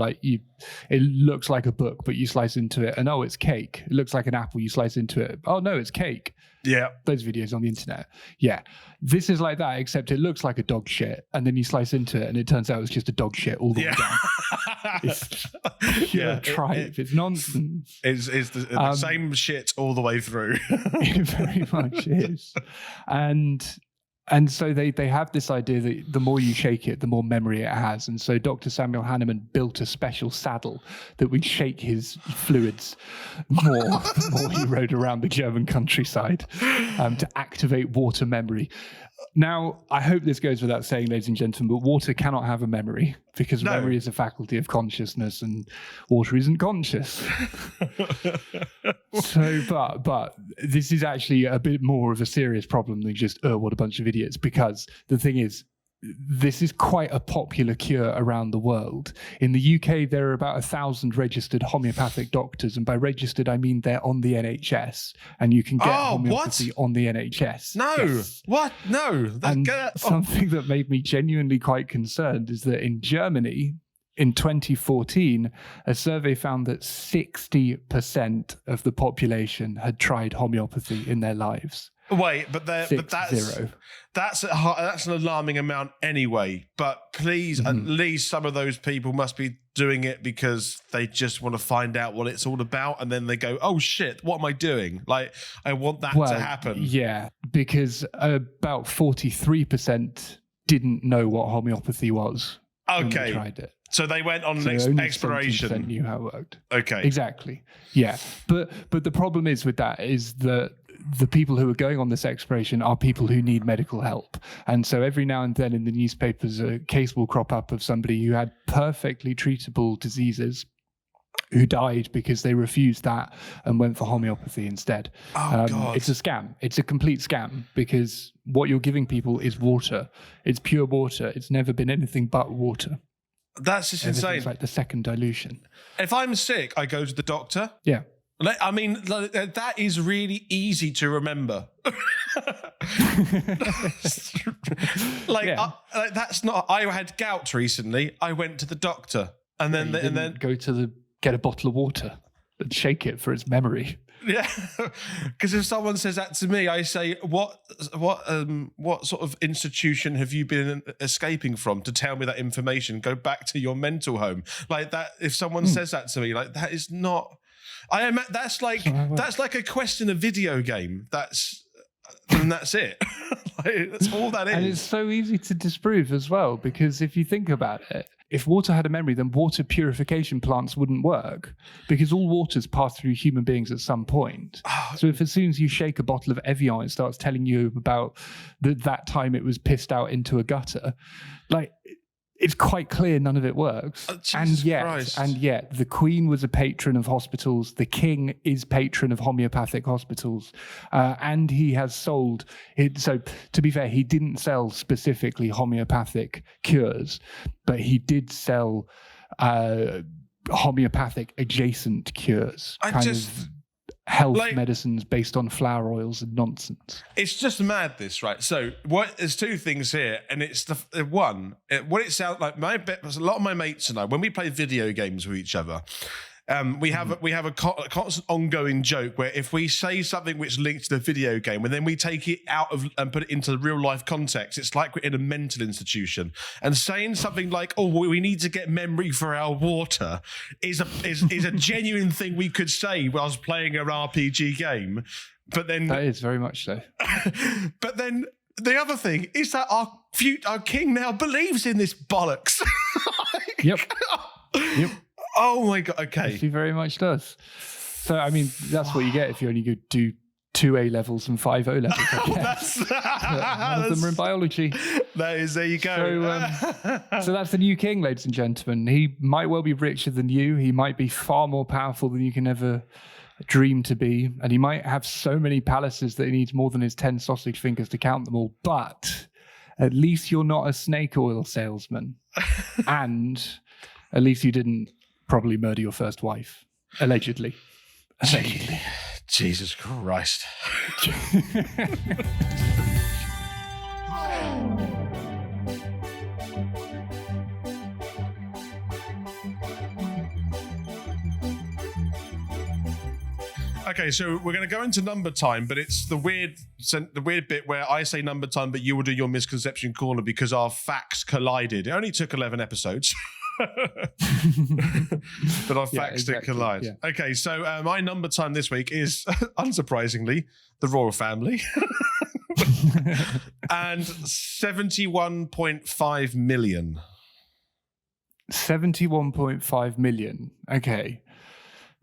it looks like a book, but you slice into it and, oh, it's cake. It looks like an apple. You slice into it. Oh, no, it's cake. Yeah. Those videos on the internet. Yeah. This is like that, except it looks like a dog shit. And then you slice into it and it turns out it's just a dog shit all the way down. It's pure tripe. It's nonsense. It's the same shit all the way through. It very much is. And so they have this idea that the more you shake it, the more memory it has. And so Dr. Samuel Hahnemann built a special saddle that would shake his fluids more the more he rode around the German countryside to activate water memory. Now, I hope this goes without saying, ladies and gentlemen, but water cannot have a memory because memory is a faculty of consciousness and water isn't conscious. So, but this is actually a bit more of a serious problem than just, what a bunch of idiots, because the thing is, this is quite a popular cure around the world. In the UK, there are about 1,000 registered homeopathic doctors. And by registered, I mean they're on the NHS. And you can get homeopathy on the NHS. No. Yes. What? No. Something that made me genuinely quite concerned is that in Germany, in 2014, a survey found that 60% of the population had tried homeopathy in their lives. Wait, but that's an alarming amount anyway. But please, at least some of those people must be doing it because they just want to find out what it's all about, and then they go, "Oh shit, what am I doing?" I want that to happen. Yeah, because about 43% didn't know what homeopathy was. Okay, when they tried it. So they went on exploration. Only 17% knew how it worked. Okay, exactly. Yeah, but the problem is with that is that the people who are going on this exploration are people who need medical help. And so every now and then in the newspapers, a case will crop up of somebody who had perfectly treatable diseases who died because they refused that and went for homeopathy instead. God. It's a scam. It's a complete scam because what you're giving people is water. It's pure water. It's never been anything but water. That's just insane. It's like the second dilution. If I'm sick, I go to the doctor. Yeah. I mean, that is really easy to remember. That's not. I had gout recently. I went to the doctor, and then get a bottle of water and shake it for its memory. Yeah, because if someone says that to me, I say, what sort of institution have you been escaping from to tell me that information? Go back to your mental home. Like that. If someone says that to me, that is not. That's like a quest in a video game. That's it. That's all that is. And it's so easy to disprove as well, because if you think about it, if water had a memory, then water purification plants wouldn't work because all waters pass through human beings at some point. So if as soon as you shake a bottle of Evian, it starts telling you about that time it was pissed out into a gutter, it's quite clear none of it works. Jesus Christ. And yet, the Queen was a patron of hospitals. The King is patron of homeopathic hospitals. And he has sold it. So, to be fair, he didn't sell specifically homeopathic cures, but he did sell homeopathic adjacent cures. Health medicines based on flower oils and nonsense. It's just mad, this, right? So there's two things here, and it's what it sounds like. A lot of my mates and I, when we play video games with each other, we have a constant ongoing joke where if we say something which links to the video game and then we take it out of and put it into the real life context, it's like we're in a mental institution. And saying something like, "Oh, we need to get memory for our water," is a genuine thing we could say whilst playing an RPG game. But then that is very much so. But then the other thing is that our king now believes in this bollocks. Yep. Oh my God, okay. He very much does. So, I mean, that's what you get if you only do 2 A levels and 5 O levels, I guess. None of them are in biology. There you go. So that's the new king, ladies and gentlemen. He might well be richer than you. He might be far more powerful than you can ever dream to be. And he might have so many palaces that he needs more than his 10 sausage fingers to count them all. But at least you're not a snake oil salesman. And at least you didn't probably murder your first wife. Allegedly. Jesus Christ. Okay, so we're going to go into number time, but it's the weird bit where I say number time, but you will do your misconception corner because our facts collided. It only took 11 episodes. But our facts did collide. Yeah. Okay, so my number time this week is, unsurprisingly, the royal family. And 71.5 million. 71.5 million. Okay.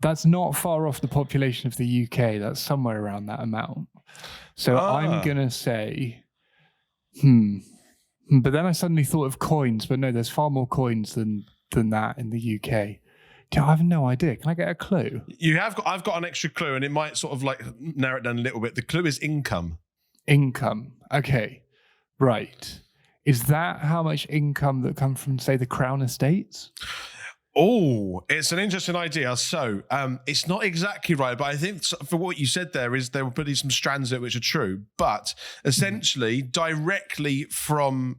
That's not far off the population of the UK. That's somewhere around that amount. So I'm going to say, But then I suddenly thought of coins, but no, there's far more coins than that in the UK. I have no idea. Can I get a clue? I've got an extra clue, and it might sort of like narrow it down a little bit. The clue is income. Income. Okay. Right. Is that how much income that comes from, say, the Crown Estates? Oh, it's an interesting idea. So it's not exactly right, but I think for what you said there were putting some strands there which are true. But essentially, directly from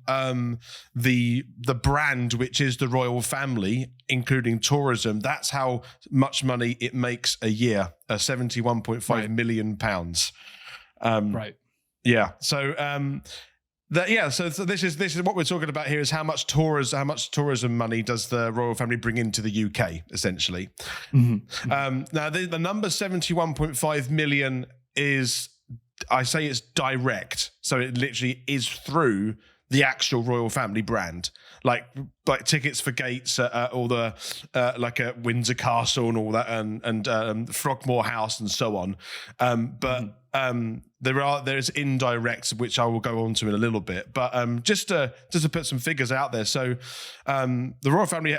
the brand, which is the royal family, including tourism, that's how much money it makes a year, 71.5 million pounds. Right. Yeah. So so this is what we're talking about here, is how much tourism money does the royal family bring into the UK, essentially. Mm-hmm. Now the number 71.5 million is, I say it's direct, so it literally is through the actual royal family brand, like tickets for gates or the like at Windsor Castle and all that, and Frogmore House and so on. There's indirect, which I will go on to in a little bit, but just to put some figures out there. So the royal family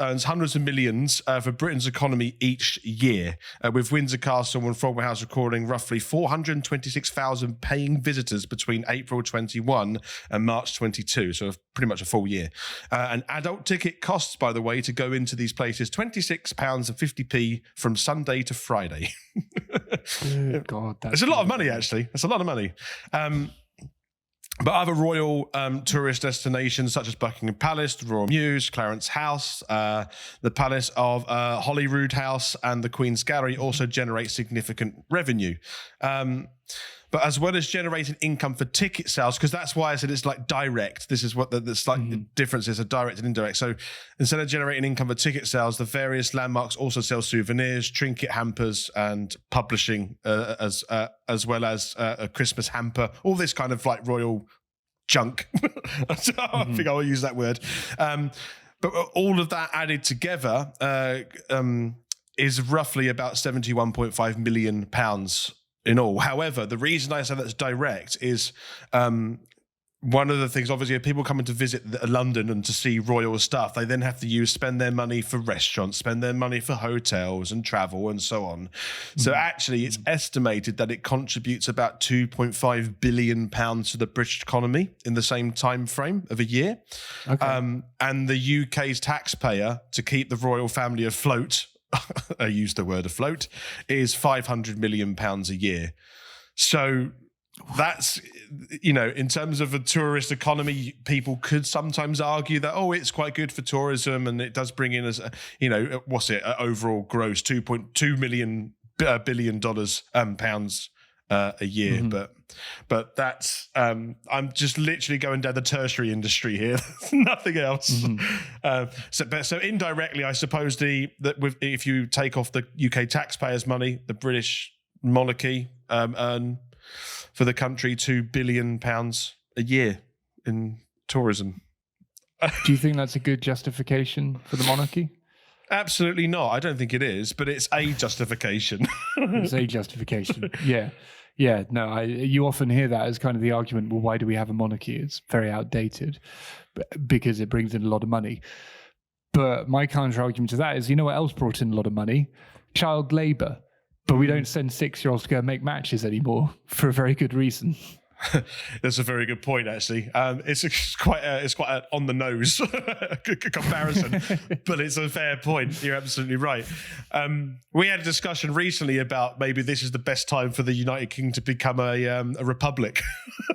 earns hundreds of millions for Britain's economy each year, with Windsor Castle and Frogmore House recording roughly 426,000 paying visitors between April 21 and March 22, so pretty much a full year. And adult ticket costs, by the way, to go into these places, £26.50 from Sunday to Friday. Good God, it's a lot of money, actually. It's a lot of money. But other royal tourist destinations such as Buckingham Palace, the Royal Mews, Clarence House, the Palace of Holyrood House, and the Queen's Gallery also generate significant revenue. But as well as generating income for ticket sales, because that's why I said it's like direct. This is what the slight difference is, a direct and indirect. So instead of generating income for ticket sales, the various landmarks also sell souvenirs, trinket hampers, and publishing, as well as a Christmas hamper. All this kind of like royal junk. I think I will use that word. But all of that added together is roughly about £71.5 million in all. However, the reason I say that's direct is one of the things, obviously, if people coming to visit London and to see royal stuff, they then have to spend their money for restaurants, spend their money for hotels and travel and so on. So actually, it's estimated that it contributes about £2.5 billion to the British economy in the same time frame of a year. Okay. And the UK's taxpayer, to keep the royal family afloat, I use the word afloat, is £500 million a year. So that's, in terms of a tourist economy, people could sometimes argue that, it's quite good for tourism and it does bring in, overall gross $2.2 billion pounds a year. But that's, I'm just literally going down the tertiary industry here. Nothing else. So indirectly, I suppose if you take off the UK taxpayers' money, the British monarchy earn for the country £2 billion a year in tourism. Do you think that's a good justification for the monarchy? Absolutely not. I don't think it is, but it's a justification. It's a justification. Yeah. Yeah. No, you often hear that as kind of the argument, well, why do we have a monarchy? It's very outdated because it brings in a lot of money. But my counter argument to that is, you know what else brought in a lot of money? Child labour. But we don't send 6-year-olds to go and make matches anymore for a very good reason. That's a very good point, actually. It's quite an on the nose comparison, but it's a fair point. You're absolutely right. We had a discussion recently about maybe this is the best time for the United Kingdom to become a republic,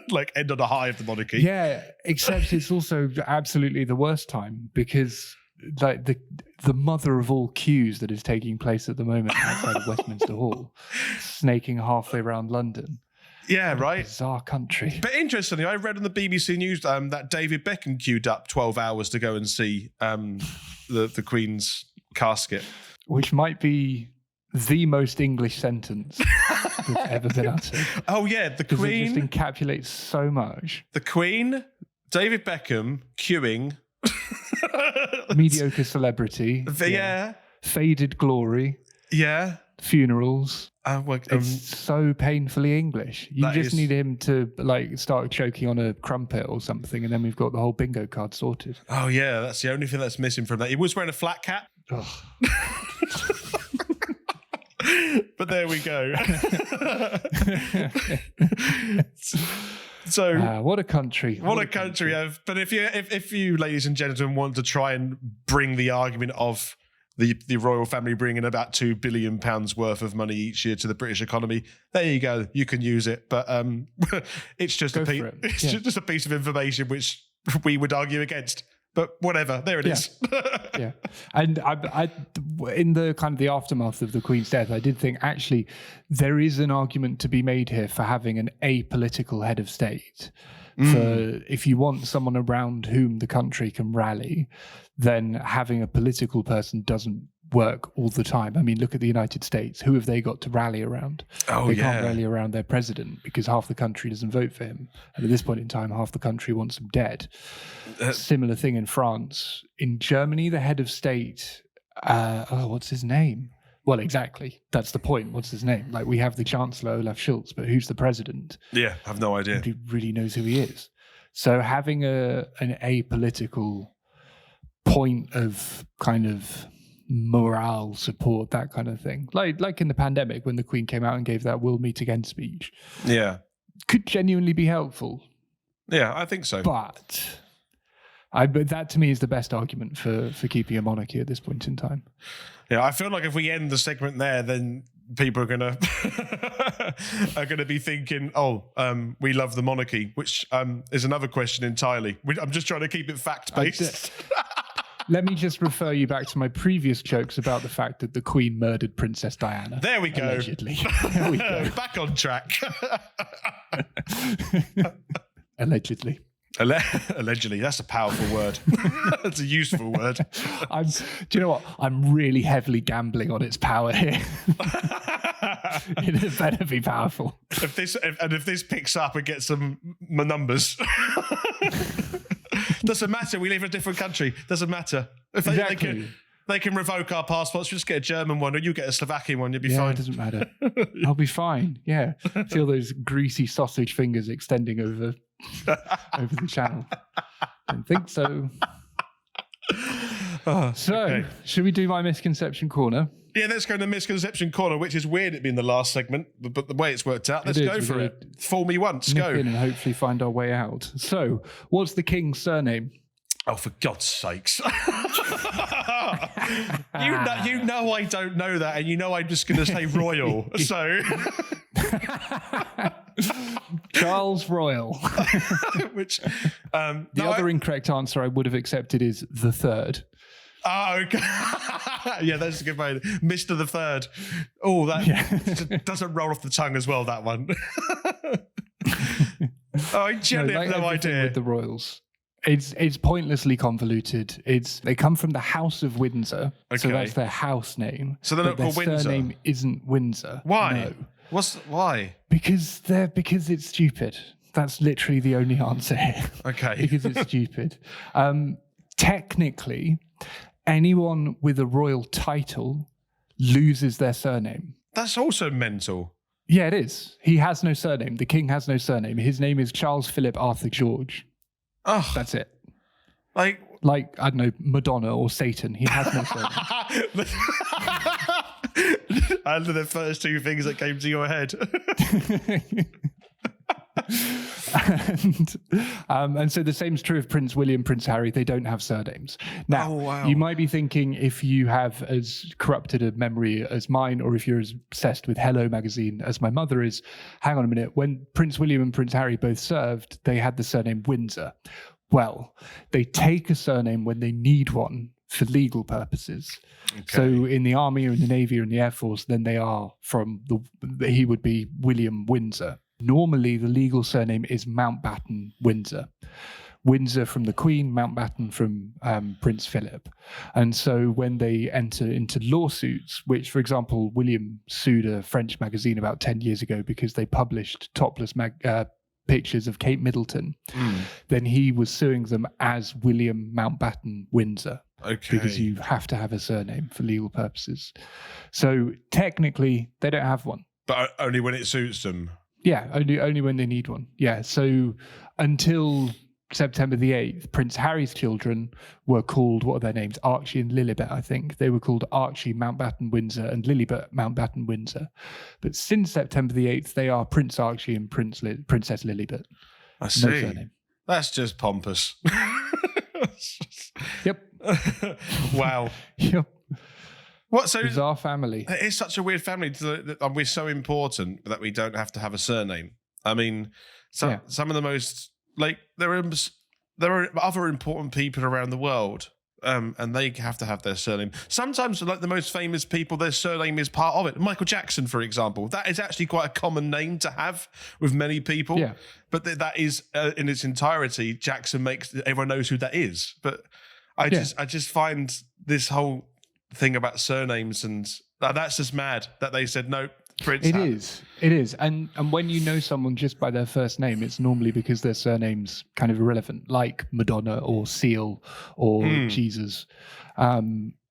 like end on a high of the monarchy. Yeah, except it's also absolutely the worst time because like the mother of all queues that is taking place at the moment outside of Westminster Hall, snaking halfway around London. Yeah, right. Bizarre country. But interestingly, I read on the BBC News that David Beckham queued up 12 hours to go and see the Queen's casket. Which might be the most English sentence that's ever been uttered. Oh, yeah, the Queen. It just encapsulates so much. The Queen, David Beckham, queuing. Mediocre celebrity. Yeah. Faded glory. Yeah. Funerals. It's so painfully English. You just need him to start choking on a crumpet or something, and then we've got the whole bingo card sorted. Oh yeah, that's the only thing that's missing from that. He was wearing a flat cap. But there we go. So what a country! What a country! But if you, ladies and gentlemen, want to try and bring the argument of the royal family bringing about £2 billion worth of money each year to the British economy, there you go. You can use it, but it's just just a piece of information which we would argue against. But whatever, there it is. Yeah, and I, in the kind of the aftermath of the Queen's death, I did think actually there is an argument to be made here for having an apolitical head of state. For if you want someone around whom the country can rally, then having a political person doesn't work all the time. I mean, look at the United States. Who have they got to rally around? They can't rally around their president because half the country doesn't vote for him. And at this point in time, half the country wants him dead. Similar thing in France. In Germany, the head of state, what's his name? Well, exactly. That's the point. What's his name? Like, we have the Chancellor, Olaf Scholz, but who's the president? Yeah, I have no idea. Nobody really knows who he is. So having an apolitical point of kind of morale support, that kind of thing, like in the pandemic when the Queen came out and gave that "We'll Meet Again" speech, could genuinely be helpful. Yeah, I think so. But that to me is the best argument for keeping a monarchy at this point in time. Yeah, I feel like if we end the segment there, then people are gonna be thinking, we love the monarchy, which is another question entirely. I'm just trying to keep it fact based. Let me just refer you back to my previous jokes about the fact that the Queen murdered Princess Diana. There we go. Allegedly. There we go. Back on track. Allegedly. Allegedly. That's a powerful word. That's a useful word. Do you know what? I'm really heavily gambling on its power here. It better be powerful. If this picks up and gets some numbers. Doesn't matter. We live in a different country. Doesn't matter. If they can revoke our passports. Just get a German one, or you get a Slovakian one. You'll be fine. It doesn't matter. I'll be fine. Yeah. Feel those greasy sausage fingers extending over over the channel. Don't think so. Okay. Should we do my misconception corner? Yeah, let's go to misconception corner, which is weird it being the last segment, but the way it's worked out, let's It is. go We're for gonna it. Fool me once, Nip go. in and hopefully find our way out. So, what's the king's surname? Oh, for God's sakes. you know I don't know that, and you know I'm just going to say royal. So, Charles Royal. which The other incorrect answer I would have accepted is the third. Oh, okay. Yeah, that's a good one. Mr. the Third. Oh, that doesn't roll off the tongue as well, that one. I generally have no idea. With the royals. It's pointlessly convoluted. They come from the House of Windsor, so Okay. that's their house name. So they're not but called their Windsor? surname isn't Windsor. Why? No. Why? Because it's stupid. That's literally the only answer here. Okay. Because it's stupid. Technically, anyone with a royal title loses their surname. That's also mental. Yeah, it is. He has no surname. The king has no surname. His name is Charles Philip Arthur George. Oh, That's it. like Like, I don't know, Madonna or Satan. He has no surname. and the first two things that came to your head. And so the same is true of Prince William, Prince Harry. They don't have surnames. Now, Oh, wow. you might be thinking, if you have as corrupted a memory as mine, or if you're as obsessed with Hello magazine as my mother is, hang on a minute. When Prince William and Prince Harry both served, they had the surname Windsor. Well, they take a surname when they need one for legal purposes. So in the army or in the navy or in the air force, then they are he would be William Windsor. Normally, the legal surname is Mountbatten Windsor. Windsor from the Queen, Mountbatten from Prince Philip. And so when they enter into lawsuits, which, for example, William sued a French magazine about 10 years ago because they published topless pictures of Kate Middleton, then he was suing them as William Mountbatten Windsor. Okay. Because you have to have a surname for legal purposes. So technically, they don't have one. But only when it suits them. Yeah, only when they need one. Yeah, so until September the 8th, Prince Harry's children were called, what are their names? Archie and Lilibet, I think. They were called Archie Mountbatten Windsor and Lilibet Mountbatten Windsor. But since September the 8th, they are Prince Archie and Princess Lilibet. I see. No surname. That's just pompous. Yep. Wow. Yep. What? So Bizarre family. it is such a weird family that we're so important that we don't have to have a surname. I mean, some of the most, like, there are other important people around the world, and they have to have their surname. Sometimes, like the most famous people, their surname is part of it. Michael Jackson, for example, that is actually quite a common name to have with many people. Yeah. But that is in its entirety, Jackson makes everyone knows who that is. But I just find this whole thing about surnames, and that's just mad that they said no. Prince. It is, and when you know someone just by their first name, it's normally because their surname's kind of irrelevant, like Madonna or Seal or Jesus.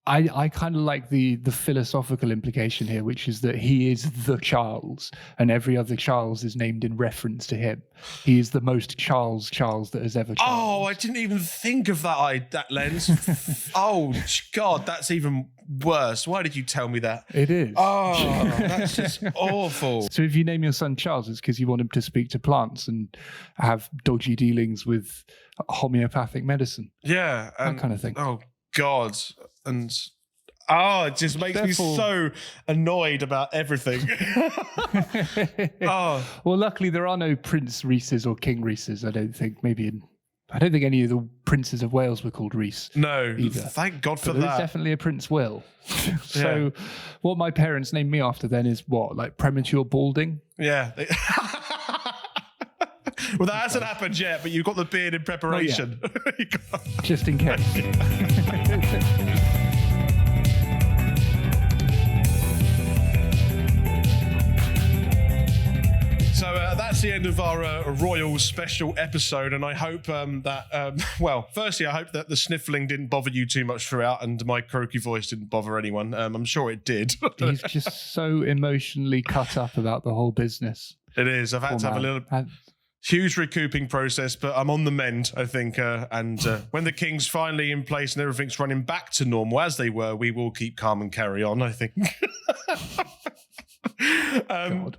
I kind of like the philosophical implication here, which is that he is the Charles, and every other Charles is named in reference to him. He is the most Charles that has ever. Oh, I didn't even think of that lens. Oh God, that's even worse. Why did you tell me that? It is. Oh, that's just awful. So if you name your son Charles, it's because you want him to speak to plants and have dodgy dealings with homeopathic medicine. Yeah, That kind of thing. Oh God, and it just makes me so annoyed about everything. Oh, Well, luckily there are no Prince Rhyses or King Rhyses. I don't think. I don't think any of the princes of Wales were called Rhys. no! Either. Thank God for But there's that. definitely a Prince Will. So what my parents named me after then is what? Like premature balding? Yeah. Well, that hasn't happened yet, but you've got the beard in preparation. Just in case. So that's the end of our Royal special episode, and I hope firstly, I hope that the sniffling didn't bother you too much throughout, and my croaky voice didn't bother anyone. I'm sure it did. He's just so emotionally cut up about the whole business. It is. I've had to have a little. Huge recouping process, but I'm on the mend, I think. And when the king's finally in place and everything's running back to normal as they were, we will keep calm and carry on, I think. God.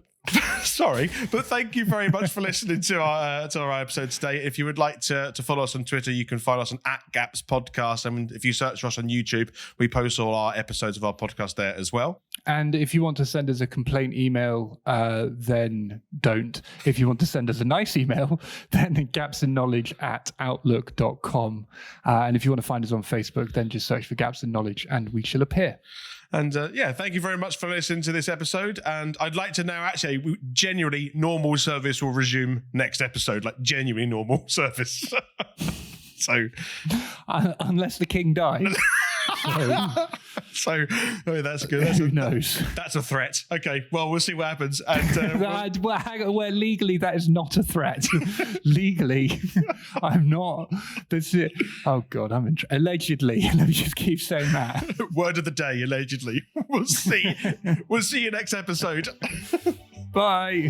Sorry, but thank you very much for listening to our episode today. If you would like to follow us on Twitter, you can find us on @Gaps Podcast. And if you search for us on YouTube, we post all our episodes of our podcast there as well. And if you want to send us a complaint email, then don't. If you want to send us a nice email, then gapsandknowledge@outlook.com. And if you want to find us on Facebook, then just search for Gaps and Knowledge and we shall appear. And thank you very much for listening to this episode. And I'd like to now, actually, genuinely, normal service will resume next episode, like genuinely normal service. So, unless the king dies. So that's good. Who knows? That's a threat. Okay, well, we'll see what happens. And well, legally, that is not a threat. Legally, I'm not. That's it. Oh God, allegedly. Let me just keep saying that. Word of the day, allegedly. We'll see. We'll see you next episode. Bye.